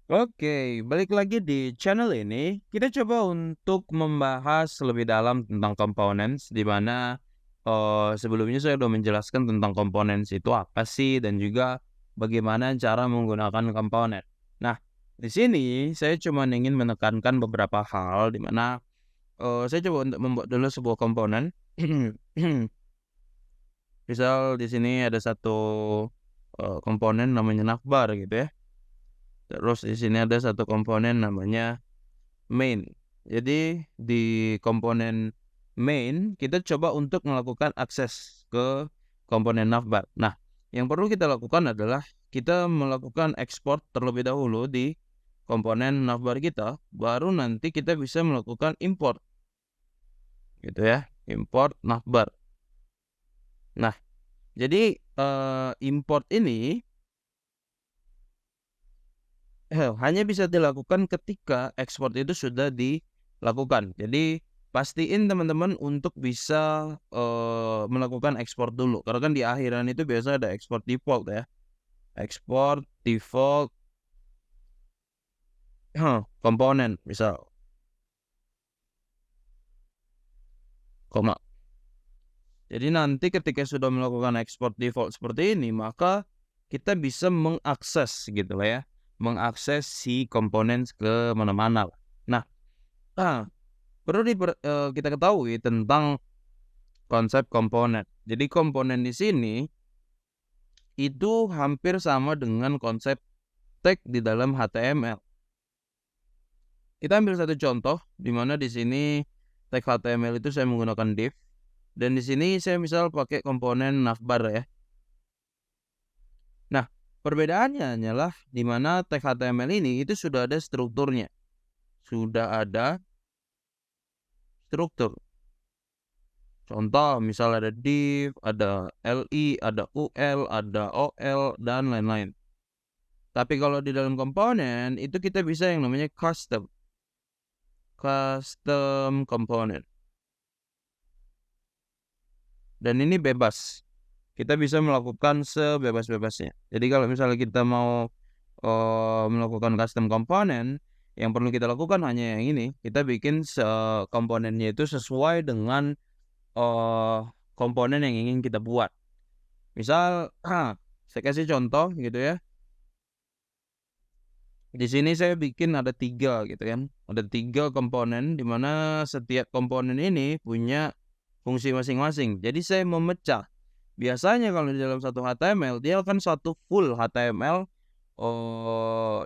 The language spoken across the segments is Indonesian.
Oke, balik lagi di channel ini, kita coba untuk membahas lebih dalam tentang components, di mana sebelumnya saya sudah menjelaskan tentang components itu apa sih, dan juga bagaimana cara menggunakan komponen. Nah, di sini saya cuma ingin menekankan beberapa hal, di mana saya coba untuk membuat dulu sebuah komponen. Misal di sini ada satu komponen namanya navbar gitu ya. Terus di sini ada satu komponen namanya main. Jadi di komponen main kita coba untuk melakukan akses ke komponen navbar. Nah, yang perlu kita lakukan adalah kita melakukan ekspor terlebih dahulu di komponen navbar kita, baru nanti kita bisa melakukan import gitu ya, import navbar. Nah, jadi import ini hanya bisa dilakukan ketika ekspor itu sudah dilakukan. Jadi, pastiin teman-teman untuk bisa, melakukan ekspor dulu, karena kan di akhiran itu biasa ada ekspor default ya. Ekspor default komponen misal, koma. Jadi nanti ketika sudah melakukan ekspor default seperti ini, maka kita bisa mengakses gitu lah ya, mengakses si komponen ke mana-mana. Nah, perlu kita ketahui tentang konsep komponen. Jadi komponen di sini itu hampir sama dengan konsep tag di dalam HTML. Kita ambil satu contoh di mana di sini tag HTML itu saya menggunakan div, dan di sini saya misal pakai komponen navbar ya. Nah, perbedaannya hanyalah di mana tag HTML ini itu sudah ada strukturnya. Sudah ada struktur. Contoh misal ada div, ada li, ada ul, ada ol, dan lain-lain. Tapi kalau di dalam komponen itu kita bisa yang namanya custom component. Dan ini bebas. Kita bisa melakukan sebebas-bebasnya. Jadi kalau misalnya kita mau melakukan custom component, yang perlu kita lakukan hanya yang ini, kita bikin komponennya itu sesuai dengan eee, komponen yang ingin kita buat. Misal, saya kasih contoh gitu ya. Di sini saya bikin ada 3 gitu kan, ada 3 komponen di mana setiap komponen ini punya fungsi masing-masing. Jadi saya memecah. Biasanya kalau di dalam satu HTML dia akan satu full HTML,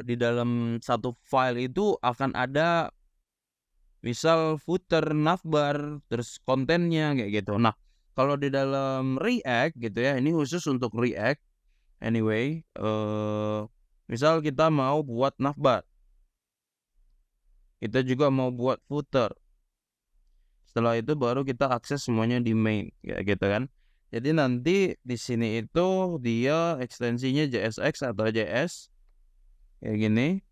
di dalam satu file itu akan ada misal footer, navbar, terus kontennya kayak gitu. Nah, kalau di dalam React gitu ya, ini khusus untuk React anyway, misal kita mau buat navbar. Kita juga mau buat footer. Setelah itu baru kita akses semuanya di main, kayak gitu kan. Jadi nanti di sini itu dia ekstensinya JSX atau JS kayak gini.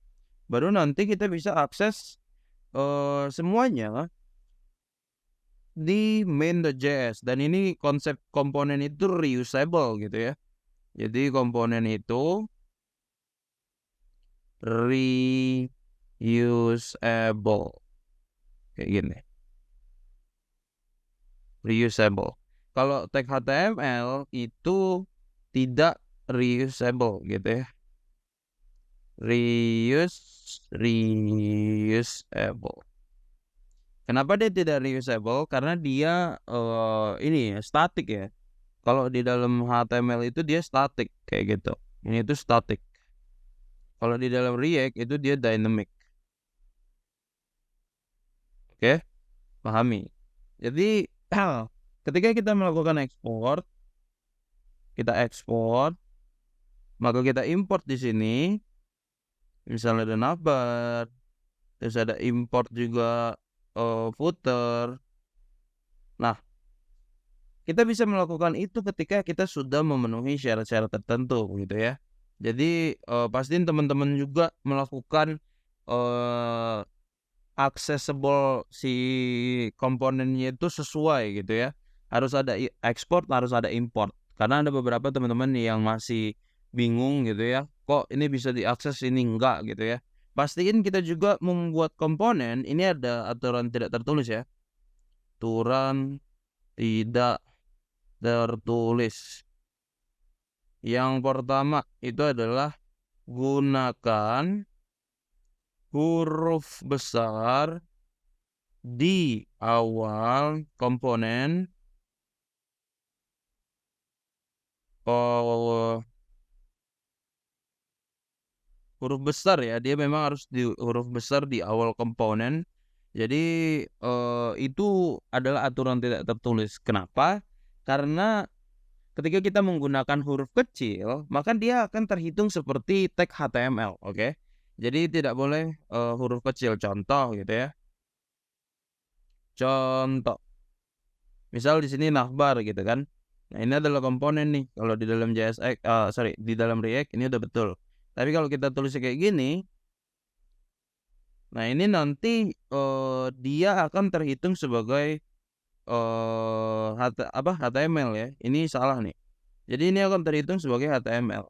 Baru nanti kita bisa akses semuanya di main.js, dan ini konsep komponen itu reusable gitu ya. Jadi komponen itu reusable kayak gini. Reusable. Kalau tag HTML itu tidak reusable gitu ya. Reusable. Kenapa dia tidak reusable? Karena dia ini ya, static ya. Kalau di dalam HTML itu dia static kayak gitu. Ini itu static. Kalau di dalam React itu dia dynamic. Oke, pahami. Jadi ketika kita melakukan ekspor, maka kita import di sini. Misalnya ada navbar, terus ada import juga footer. Nah, kita bisa melakukan itu ketika kita sudah memenuhi syarat-syarat tertentu gitu ya. Jadi pastiin teman-teman juga melakukan eee, accessible si komponennya itu sesuai gitu ya. Harus ada ekspor, harus ada import. Karena ada beberapa teman-teman yang masih bingung gitu ya, kok ini bisa diakses ini enggak gitu ya. pastiin kita juga membuat komponen ini ada aturan tidak tertulis ya. Aturan tidak tertulis. Yang pertama itu adalah gunakan huruf besar di awal komponen. Huruf besar ya, dia memang harus di huruf besar di awal komponen. Jadi, itu adalah aturan tidak tertulis. Kenapa? Karena ketika kita menggunakan huruf kecil, maka dia akan terhitung seperti tag HTML, oke? Jadi tidak boleh, huruf kecil. Contoh gitu ya. Contoh, misal di sini navbar gitu kan. Nah, ini adalah komponen nih, kalau di dalam di dalam React ini udah betul. Tapi kalau kita tulisnya kayak gini, nah ini nanti, dia akan terhitung sebagai, HTML ya. Ini salah nih. Jadi ini akan terhitung sebagai HTML.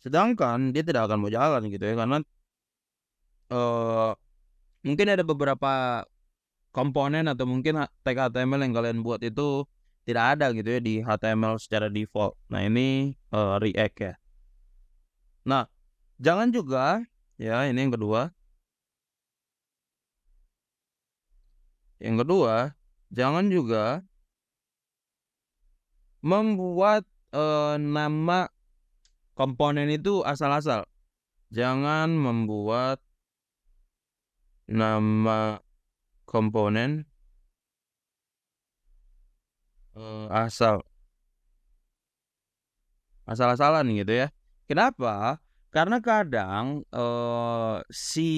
Sedangkan dia tidak akan mau jalan gitu ya, karena, mungkin ada beberapa komponen atau mungkin tag HTML yang kalian buat itu tidak ada gitu ya di HTML secara default. Nah ini, React ya. Nah, jangan juga ya, ini yang kedua. Yang kedua, jangan juga membuat, nama komponen itu asal-asal. Jangan membuat nama komponen, asal-asalan gitu ya. Kenapa? Karena kadang, si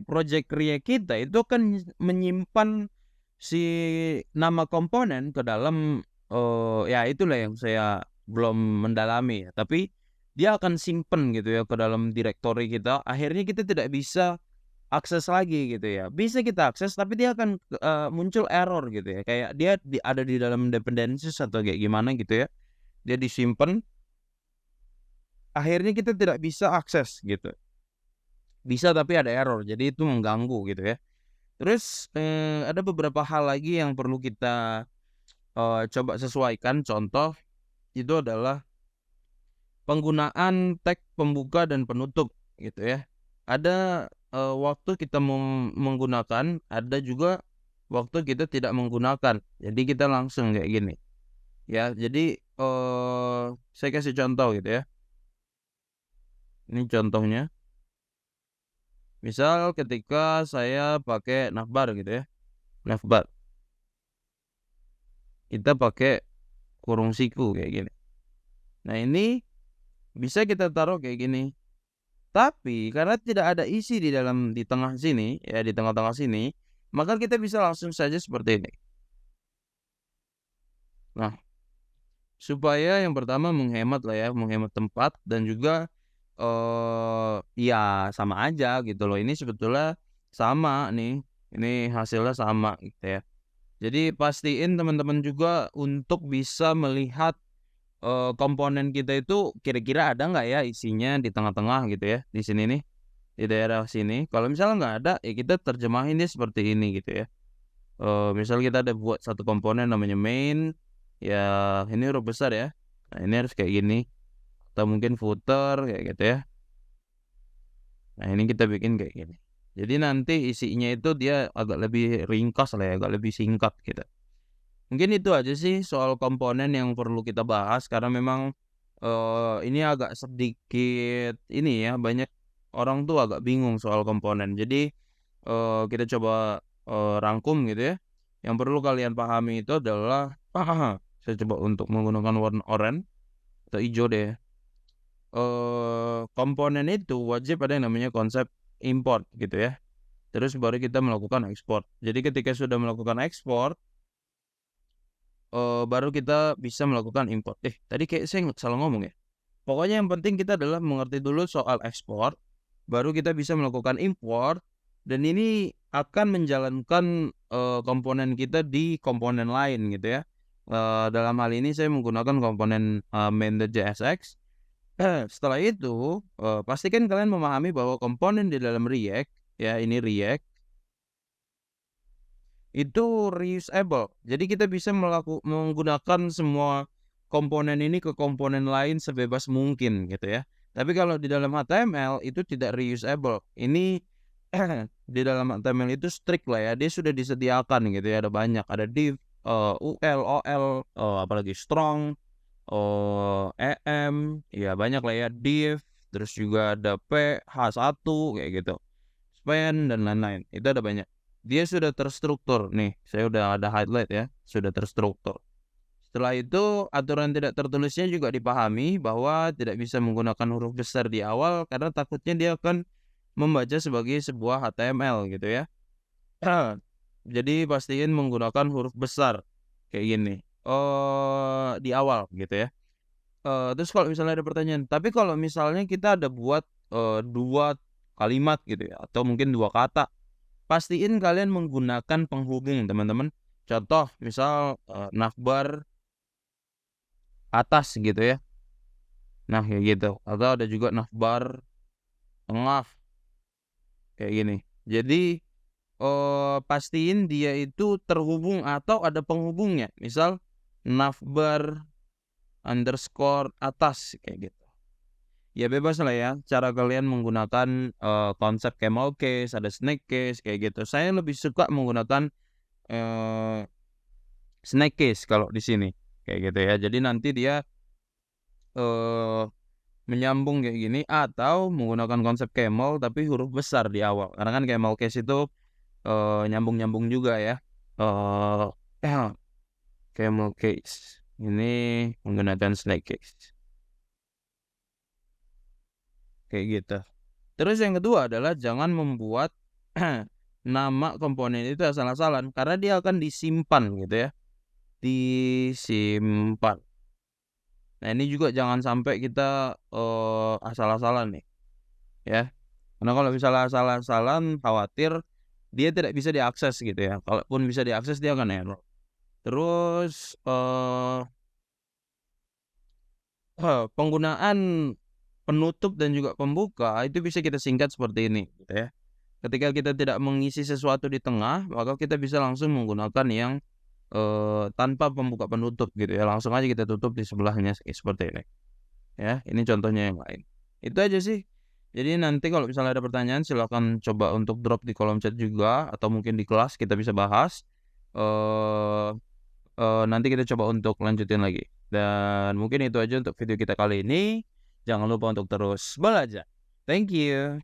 project React kita itu kan menyimpan si nama komponen ke dalam, ya itulah yang saya belum mendalami ya, tapi dia akan simpen gitu ya ke dalam direktori kita, akhirnya kita tidak bisa akses lagi gitu ya. Bisa kita akses tapi dia akan, muncul error gitu ya, kayak dia ada di dalam dependencies atau kayak gimana gitu ya, dia disimpan, akhirnya kita tidak bisa akses gitu. Bisa tapi ada error, jadi itu mengganggu gitu ya. Terus, ada beberapa hal lagi yang perlu kita, coba sesuaikan. Contoh, itu adalah penggunaan tag pembuka dan penutup gitu ya. Ada, waktu kita menggunakan, ada juga waktu kita tidak menggunakan. Jadi kita langsung kayak gini, ya. Jadi, saya kasih contoh gitu ya. Ini contohnya. Misal ketika saya pakai navbar gitu ya, navbar. Kita pakai kurung siku kayak gini. Nah ini bisa kita taruh kayak gini. Tapi karena tidak ada isi di tengah sini, ya di tengah-tengah sini, maka kita bisa langsung saja seperti ini. Nah, supaya yang pertama menghemat lah ya, menghemat tempat dan juga, ya sama aja gitu loh. Ini sebetulnya sama nih, ini hasilnya sama gitu ya. Jadi pastiin teman-teman juga untuk bisa melihat, komponen kita itu kira-kira ada nggak ya isinya di tengah-tengah gitu ya, di sini nih, di daerah sini. Kalau misalnya nggak ada, ya kita terjemahin dia seperti ini gitu ya. Misal kita ada buat satu komponen namanya main, ya ini huruf besar ya. Nah ini harus kayak gini, atau mungkin footer kayak gitu ya. Nah ini kita bikin kayak gini. Jadi nanti isinya itu dia agak lebih ringkas lah ya, agak lebih singkat gitu. Mungkin itu aja sih soal komponen yang perlu kita bahas karena memang, ini agak sedikit ini ya, banyak orang tuh agak bingung soal komponen. Jadi, kita coba, rangkum gitu ya. Yang perlu kalian pahami itu adalah saya coba untuk menggunakan warna oranye atau hijau deh. Komponen itu wajib ada yang namanya konsep import gitu ya. Terus baru kita melakukan ekspor. Jadi ketika sudah melakukan ekspor, baru kita bisa melakukan import. Tadi kayak saya salah ngomong ya? Pokoknya yang penting kita adalah mengerti dulu soal ekspor, baru kita bisa melakukan import, dan ini akan menjalankan, komponen kita di komponen lain gitu ya. Dalam hal ini saya menggunakan komponen, main.jsx, Setelah itu, pastikan kalian memahami bahwa komponen di dalam React, ya ini React, itu reusable. Jadi kita bisa menggunakan semua komponen ini ke komponen lain sebebas mungkin gitu ya. Tapi kalau di dalam HTML itu tidak reusable. Ini di dalam HTML itu strict lah ya, dia sudah disediakan gitu ya, ada banyak, ada div, UL, OL, apalagi strong, EM, ya banyak lah ya, div, terus juga ada P, H1 kayak gitu, span dan lain-lain, itu ada banyak. Dia sudah terstruktur nih, saya udah ada highlight ya, sudah terstruktur. Setelah itu aturan tidak tertulisnya juga dipahami bahwa tidak bisa menggunakan huruf besar di awal karena takutnya dia akan membaca sebagai sebuah HTML gitu ya. Jadi pastiin menggunakan huruf besar kayak gini, di awal gitu ya. Terus kalau misalnya ada pertanyaan, tapi kalau misalnya kita ada buat, 2 kalimat gitu ya atau mungkin 2 kata, pastiin kalian menggunakan penghubung teman-teman. Contoh misal, navbar atas gitu ya. Nah kayak gitu, atau ada juga navbar tengah, kayak gini. Jadi, pastiin dia itu terhubung atau ada penghubungnya. Misal navbar underscore atas kayak gitu. Ya bebas lah ya, cara kalian menggunakan, konsep camel case, ada snake case kayak gitu. Saya lebih suka menggunakan, eee, snake case kalau di sini, kayak gitu ya. Jadi nanti dia, eee, menyambung kayak gini atau menggunakan konsep camel tapi huruf besar di awal. Karena kan camel case itu, nyambung-nyambung juga ya, eee, camel case. Ini menggunakan snake case, kayak gitu. Terus yang kedua adalah jangan membuat nama komponen itu asal-asalan karena dia akan disimpan gitu ya, disimpan. Nah ini juga jangan sampai kita, asal-asalan nih ya, karena kalau misalnya asal-asalan khawatir dia tidak bisa diakses gitu ya, kalaupun bisa diakses dia akan error. Terus, penggunaan penutup dan juga pembuka itu bisa kita singkat seperti ini gitu ya. Ketika kita tidak mengisi sesuatu di tengah, maka kita bisa langsung menggunakan yang, tanpa pembuka penutup gitu ya, langsung aja kita tutup di sebelahnya seperti ini, ya. Ini contohnya yang lain. Itu aja sih. Jadi nanti kalau misalnya ada pertanyaan silahkan coba untuk drop di kolom chat juga atau mungkin di kelas kita bisa bahas, eee nanti kita coba untuk lanjutin lagi. Dan mungkin itu aja untuk video kita kali ini. Jangan lupa untuk terus belajar. Thank you.